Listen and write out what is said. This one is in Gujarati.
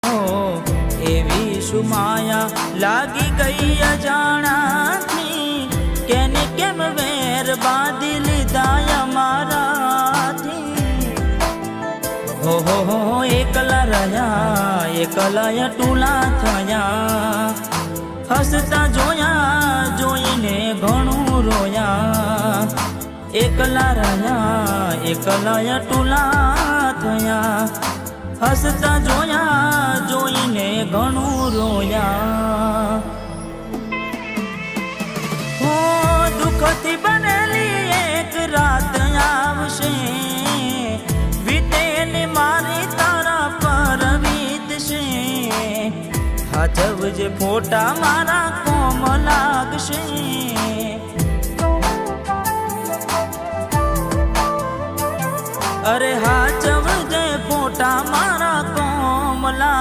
હો એવી સુમાયા લાગી ગઈ અજાણાથી, કેને કેમ વેર બાંધી લીધા અમારાથી। હો એકલા રહ્યા એકલા ટૂલા થયા, હસતા જોયા જોઈને ઘણું રોયા। એકલા રહ્યા એકલા ટૂલા થયા, હસતા જોયા જોઈને ઘણું રોયા। હો દુઃખથી બનેલી એક રાત આવશે, વીતેલી મારી તારા પર વીતશે। હાચવજે ફોટા મારા કોમ લાગશે, અરે હાચવજે ફોટા મારા કોમ લાગશે।